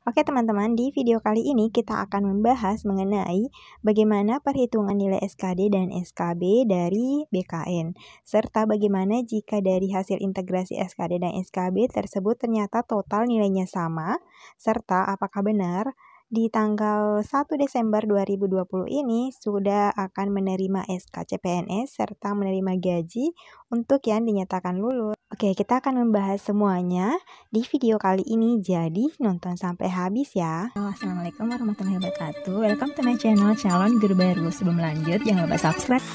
Oke teman-teman, di video kali ini kita akan membahas mengenai bagaimana perhitungan nilai SKD dan SKB dari BKN, serta bagaimana jika dari hasil integrasi SKD dan SKB tersebut ternyata total nilainya sama, serta apakah benar di tanggal 1 Desember 2020 ini sudah akan menerima SK CPNS serta menerima gaji untuk yang dinyatakan lulus. Oke, kita akan membahas semuanya di video kali ini, jadi nonton sampai habis ya. Assalamualaikum warahmatullahi wabarakatuh. Welcome to my channel calon guru baru. Sebelum lanjut, jangan lupa subscribe.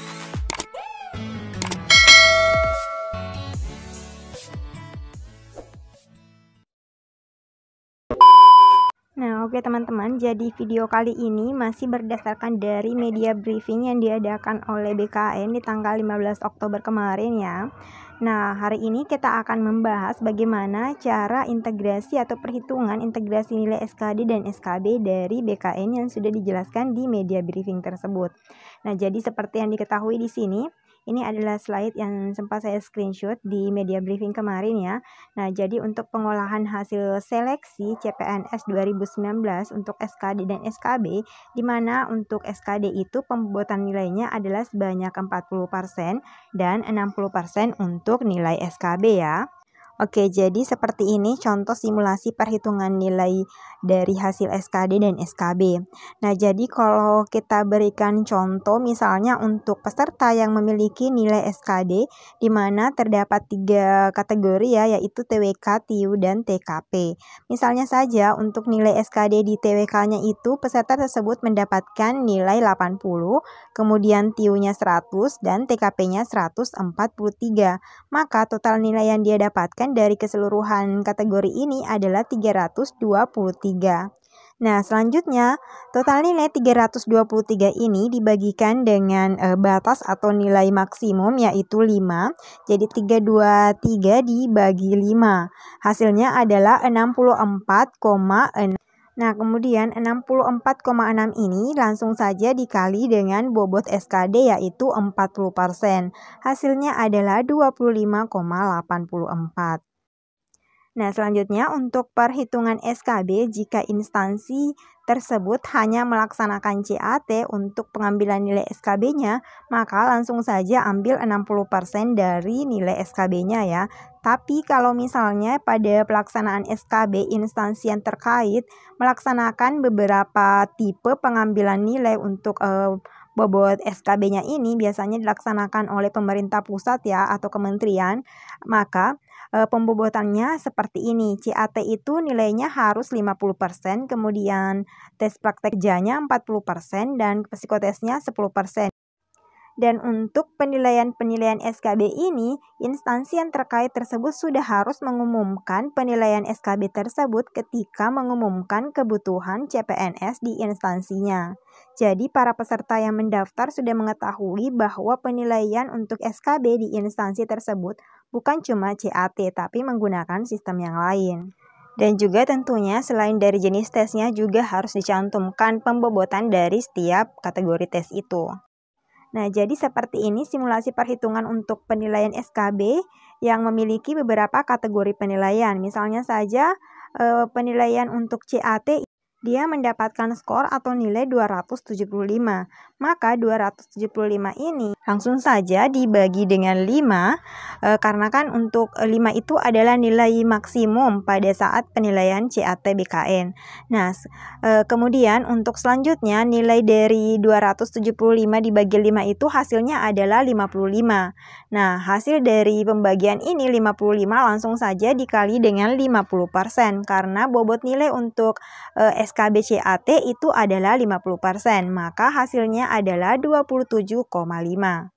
Nah, oke teman-teman, jadi video kali ini masih berdasarkan dari media briefing yang diadakan oleh BKN di tanggal 15 Oktober kemarin ya. Nah, hari ini kita akan membahas bagaimana cara integrasi atau perhitungan integrasi nilai SKD dan SKB dari BKN yang sudah dijelaskan di media briefing tersebut. Nah, jadi seperti yang diketahui di sini, ini adalah slide yang sempat saya screenshot di media briefing kemarin ya. Nah, jadi untuk pengolahan hasil seleksi CPNS 2019 untuk SKD dan SKB, di mana untuk SKD itu pembobotan nilainya adalah sebanyak 40% dan 60% untuk nilai SKB ya. Oke, jadi seperti ini contoh simulasi perhitungan nilai dari hasil SKD dan SKB. Nah, jadi kalau kita berikan contoh misalnya untuk peserta yang memiliki nilai SKD di mana terdapat 3 kategori ya, yaitu TWK, TIU, dan TKP. Misalnya saja untuk nilai SKD di TWK-nya itu peserta tersebut mendapatkan nilai 80, kemudian TIU-nya 100 dan TKP-nya 143. Maka total nilai yang dia dapatkan dari keseluruhan kategori ini adalah 323. Nah, selanjutnya total nilai 323 ini dibagikan dengan batas atau nilai maksimum yaitu 5. Jadi 323 dibagi 5. Hasilnya adalah 64,6. Nah, kemudian 64,6 ini langsung saja dikali dengan bobot SKD yaitu 40%. Hasilnya adalah 25,84. Nah, selanjutnya untuk perhitungan SKB jika instansi tersebut hanya melaksanakan CAT untuk pengambilan nilai SKB-nya, maka langsung saja ambil 60% dari nilai SKB-nya ya. Tapi kalau misalnya pada pelaksanaan SKB instansi yang terkait melaksanakan beberapa tipe pengambilan nilai untuk bobot SKB-nya ini biasanya dilaksanakan oleh pemerintah pusat ya atau kementerian, maka pembobotannya seperti ini. CAT itu nilainya harus 50%, kemudian tes praktek kerjanya 40% dan psikotesnya 10%. Dan untuk penilaian-penilaian SKB ini, instansi yang terkait tersebut sudah harus mengumumkan penilaian SKB tersebut ketika mengumumkan kebutuhan CPNS di instansinya. Jadi para peserta yang mendaftar sudah mengetahui bahwa penilaian untuk SKB di instansi tersebut bukan cuma CAT tapi menggunakan sistem yang lain. Dan juga tentunya selain dari jenis tesnya juga harus dicantumkan pembobotan dari setiap kategori tes itu. Nah, jadi seperti ini simulasi perhitungan untuk penilaian SKB yang memiliki beberapa kategori penilaian. Misalnya saja penilaian untuk CAT dia mendapatkan skor atau nilai 275. Maka 275 ini langsung saja dibagi dengan 5 karena kan untuk 5 itu adalah nilai maksimum pada saat penilaian CAT BKN. Nah, kemudian untuk selanjutnya nilai dari 275 dibagi 5 itu hasilnya adalah 55. Nah, hasil dari pembagian ini 55 langsung saja dikali dengan 50% karena bobot nilai untuk SKB CAT itu adalah 50%, maka hasilnya adalah 27,5.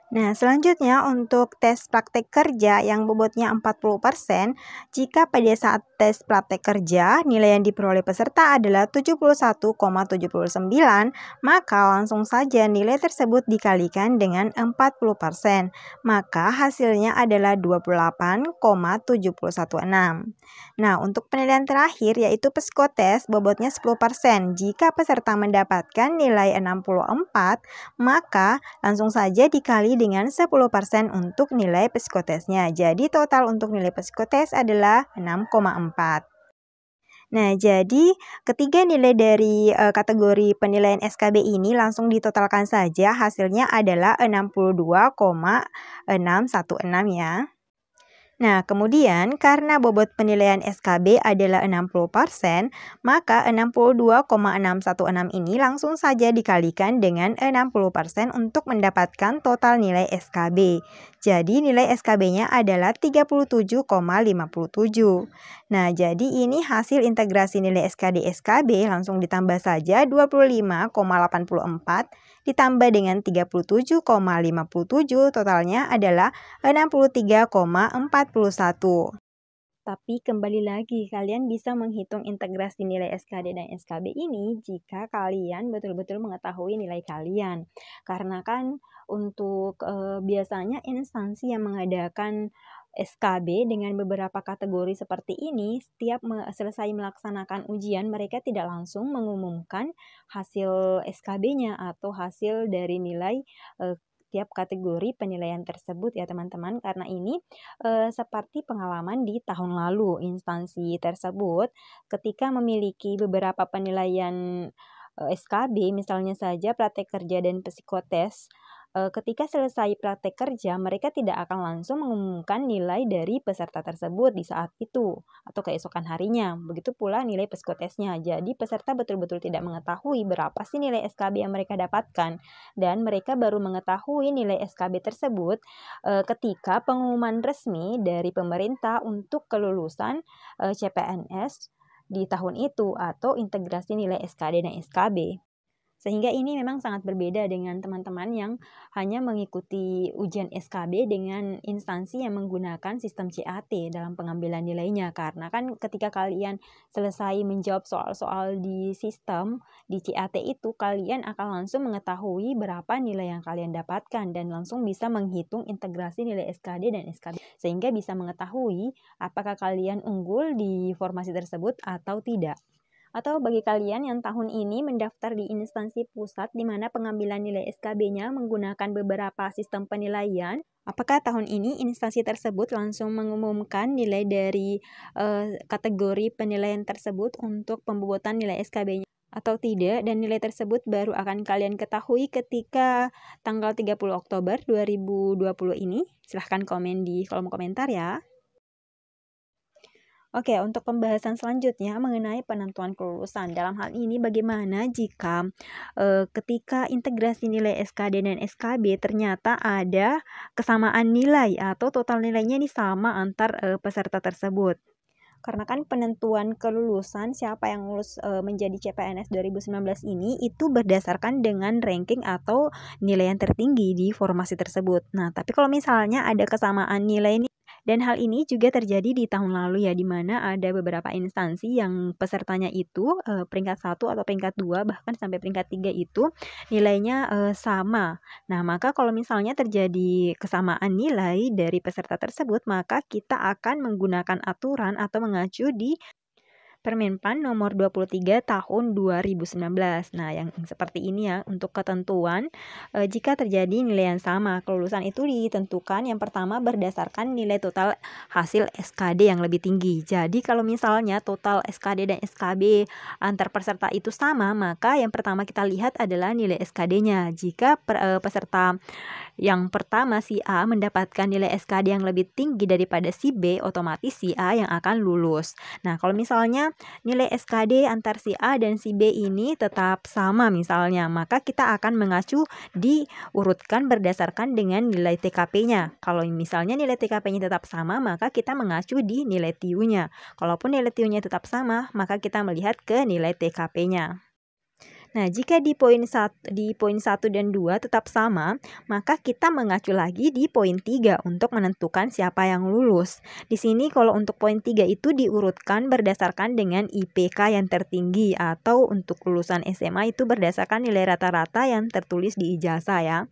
Nah, selanjutnya untuk tes praktek kerja yang bobotnya 40%, jika pada saat tes praktek kerja nilai yang diperoleh peserta adalah 71,79, maka langsung saja nilai tersebut dikalikan dengan 40%, maka hasilnya adalah 28,716. Nah, untuk penilaian terakhir yaitu psikotes bobotnya 10%. Jika peserta mendapatkan nilai 64, maka langsung saja dikali dengan 10% untuk nilai psikotesnya. Jadi total untuk nilai psikotes adalah 6,4. Nah, jadi ketiga nilai dari kategori penilaian SKB ini langsung ditotalkan saja, hasilnya adalah 62,616 ya. Nah, kemudian karena bobot penilaian SKB adalah 60%, maka 62,616 ini langsung saja dikalikan dengan 60% untuk mendapatkan total nilai SKB. Jadi nilai SKB-nya adalah 37,57. Nah, jadi ini hasil integrasi nilai SKD-SKB langsung ditambah saja 25,84 ditambah dengan 37,57, totalnya adalah 63,41. Tapi kembali lagi, kalian bisa menghitung integrasi nilai SKD dan SKB ini jika kalian betul-betul mengetahui nilai kalian. Karena kan untuk biasanya instansi yang mengadakan SKB dengan beberapa kategori seperti ini, setiap selesai melaksanakan ujian, mereka tidak langsung mengumumkan hasil SKB-nya atau hasil dari nilai tiap kategori penilaian tersebut ya teman-teman. Karena ini seperti pengalaman di tahun lalu, instansi tersebut ketika memiliki beberapa penilaian SKB, misalnya saja praktek kerja dan psikotes, ketika selesai praktek kerja, mereka tidak akan langsung mengumumkan nilai dari peserta tersebut di saat itu atau keesokan harinya. Begitu pula nilai psikotesnya. Jadi peserta betul-betul tidak mengetahui berapa sih nilai SKB yang mereka dapatkan, dan mereka baru mengetahui nilai SKB tersebut ketika pengumuman resmi dari pemerintah untuk kelulusan CPNS di tahun itu atau integrasi nilai SKD dan SKB. Sehingga ini memang sangat berbeda dengan teman-teman yang hanya mengikuti ujian SKB dengan instansi yang menggunakan sistem CAT dalam pengambilan nilainya. Karena kan ketika kalian selesai menjawab soal-soal di sistem di CAT itu, kalian akan langsung mengetahui berapa nilai yang kalian dapatkan dan langsung bisa menghitung integrasi nilai SKD dan SKB. Sehingga bisa mengetahui apakah kalian unggul di formasi tersebut atau tidak. Atau bagi kalian yang tahun ini mendaftar di instansi pusat di mana pengambilan nilai SKB-nya menggunakan beberapa sistem penilaian, apakah tahun ini instansi tersebut langsung mengumumkan nilai dari kategori penilaian tersebut untuk pembobotan nilai SKB-nya atau tidak, dan nilai tersebut baru akan kalian ketahui ketika tanggal 30 Oktober 2020 ini? Silahkan komen di kolom komentar ya. Oke, untuk pembahasan selanjutnya mengenai penentuan kelulusan. Dalam hal ini bagaimana jika ketika integrasi nilai SKD dan SKB ternyata ada kesamaan nilai atau total nilainya ini sama antar peserta tersebut. Karena kan penentuan kelulusan siapa yang lulus menjadi CPNS 2019 ini itu berdasarkan dengan ranking atau nilai yang tertinggi di formasi tersebut. Nah, tapi kalau misalnya ada kesamaan nilai ini, dan hal ini juga terjadi di tahun lalu ya, di mana ada beberapa instansi yang pesertanya itu peringkat 1 atau peringkat 2 bahkan sampai peringkat 3 itu nilainya sama. Nah, maka kalau misalnya terjadi kesamaan nilai dari peserta tersebut, maka kita akan menggunakan aturan atau mengacu di Permenpan nomor 23 tahun 2019. Nah, yang seperti ini ya untuk ketentuan jika terjadi nilai yang sama. Kelulusan itu ditentukan yang pertama berdasarkan nilai total hasil SKD yang lebih tinggi. Jadi kalau misalnya total SKD dan SKB antar peserta itu sama, maka yang pertama kita lihat adalah nilai SKD-nya. Jika peserta yang pertama si A mendapatkan nilai SKD yang lebih tinggi daripada si B, otomatis si A yang akan lulus. Nah, kalau misalnya nilai SKD antar si A dan si B ini tetap sama misalnya, maka kita akan mengacu diurutkan berdasarkan dengan nilai TKP-nya. Kalau misalnya nilai TKP-nya tetap sama, maka kita mengacu di nilai TIU-nya. Kalaupun nilai TIU-nya tetap sama, maka kita melihat ke nilai TKP-nya. Nah, jika di poin 1 dan 2 tetap sama, maka kita mengacu lagi di poin 3 untuk menentukan siapa yang lulus. Di sini kalau untuk poin 3 itu diurutkan berdasarkan dengan IPK yang tertinggi, atau untuk lulusan SMA itu berdasarkan nilai rata-rata yang tertulis di ijazah ya.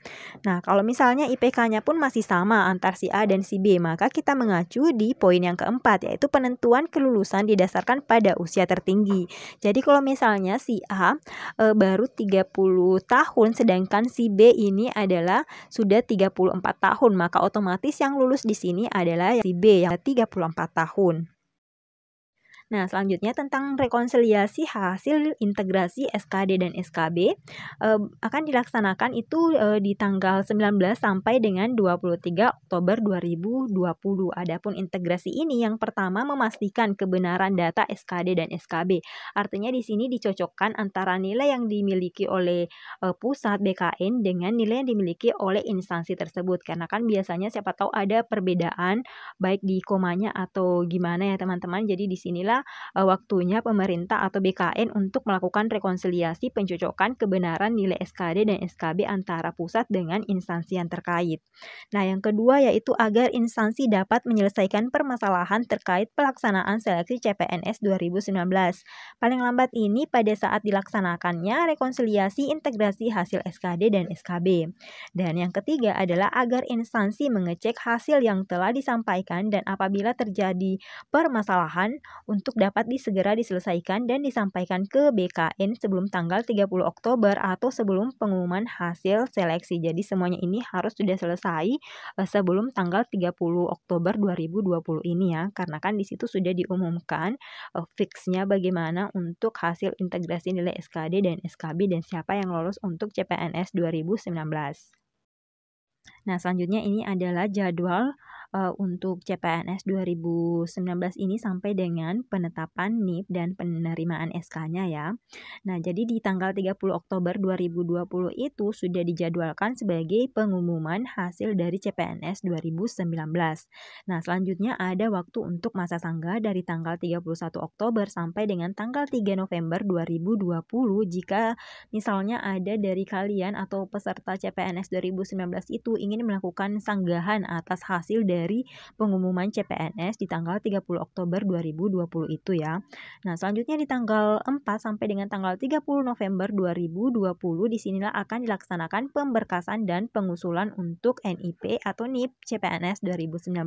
Nah, kalau misalnya IPK-nya pun masih sama antar si A dan si B, maka kita mengacu di poin yang keempat, yaitu penentuan kelulusan didasarkan pada usia tertinggi. Jadi kalau misalnya si A baru 30 tahun sedangkan si B ini adalah sudah 34 tahun, maka otomatis yang lulus di sini adalah si B yang 34 tahun. Nah, selanjutnya tentang rekonsiliasi hasil integrasi SKD dan SKB akan dilaksanakan itu di tanggal 19 sampai dengan 23 Oktober 2020. Adapun integrasi ini yang pertama memastikan kebenaran data SKD dan SKB. Artinya di sini dicocokkan antara nilai yang dimiliki oleh pusat BKN dengan nilai yang dimiliki oleh instansi tersebut. Karena kan biasanya siapa tahu ada perbedaan baik di komanya atau gimana ya teman-teman. Jadi disinilah waktunya pemerintah atau BKN untuk melakukan rekonsiliasi pencocokan kebenaran nilai SKD dan SKB antara pusat dengan instansi yang terkait. Nah, yang kedua yaitu agar instansi dapat menyelesaikan permasalahan terkait pelaksanaan seleksi CPNS 2019. Paling lambat ini pada saat dilaksanakannya rekonsiliasi integrasi hasil SKD dan SKB. Dan yang ketiga adalah agar instansi mengecek hasil yang telah disampaikan dan apabila terjadi permasalahan untuk dapat segera diselesaikan dan disampaikan ke BKN sebelum tanggal 30 Oktober atau sebelum pengumuman hasil seleksi. Jadi semuanya ini harus sudah selesai sebelum tanggal 30 Oktober 2020 ini ya. Karena kan di situ sudah diumumkan fixnya bagaimana untuk hasil integrasi nilai SKD dan SKB dan siapa yang lolos untuk CPNS 2019. Nah, selanjutnya ini adalah jadwal untuk CPNS 2019 ini sampai dengan penetapan NIP dan penerimaan SK-nya ya. Nah, jadi di tanggal 30 Oktober 2020 itu sudah dijadwalkan sebagai pengumuman hasil dari CPNS 2019. Nah, selanjutnya ada waktu untuk masa sanggah dari tanggal 31 Oktober sampai dengan tanggal 3 November 2020 jika misalnya ada dari kalian atau peserta CPNS 2019 itu ingin melakukan sanggahan atas hasil dari pengumuman CPNS di tanggal 30 Oktober 2020 itu ya. Nah, selanjutnya di tanggal 4 sampai dengan tanggal 30 November 2020 disinilah akan dilaksanakan pemberkasan dan pengusulan untuk NIP atau NIP CPNS 2019.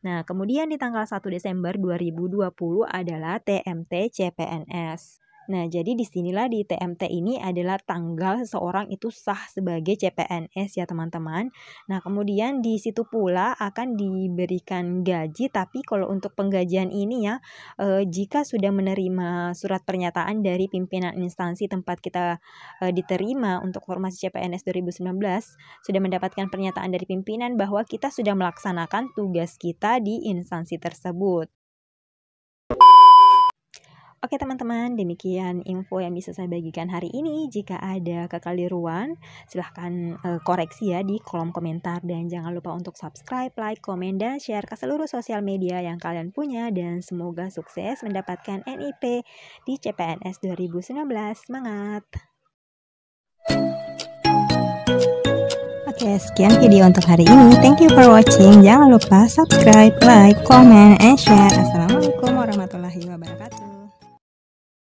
Nah, kemudian di tanggal 1 Desember 2020 adalah TMT CPNS. Nah, jadi disinilah di TMT ini adalah tanggal seseorang itu sah sebagai CPNS ya teman-teman. Nah, kemudian di situ pula akan diberikan gaji, tapi kalau untuk penggajian ini ya, jika sudah menerima surat pernyataan dari pimpinan instansi tempat kita diterima untuk formasi CPNS 2019, sudah mendapatkan pernyataan dari pimpinan bahwa kita sudah melaksanakan tugas kita di instansi tersebut. Oke teman-teman, demikian info yang bisa saya bagikan hari ini. Jika ada kekeliruan, silahkan koreksi ya di kolom komentar. Dan jangan lupa untuk subscribe, like, komen, dan share ke seluruh sosial media yang kalian punya. Dan semoga sukses mendapatkan NIP di CPNS 2019. Semangat! Oke, sekian video untuk hari ini. Thank you for watching. Jangan lupa subscribe, like, comment, and share. Assalamualaikum warahmatullahi wabarakatuh.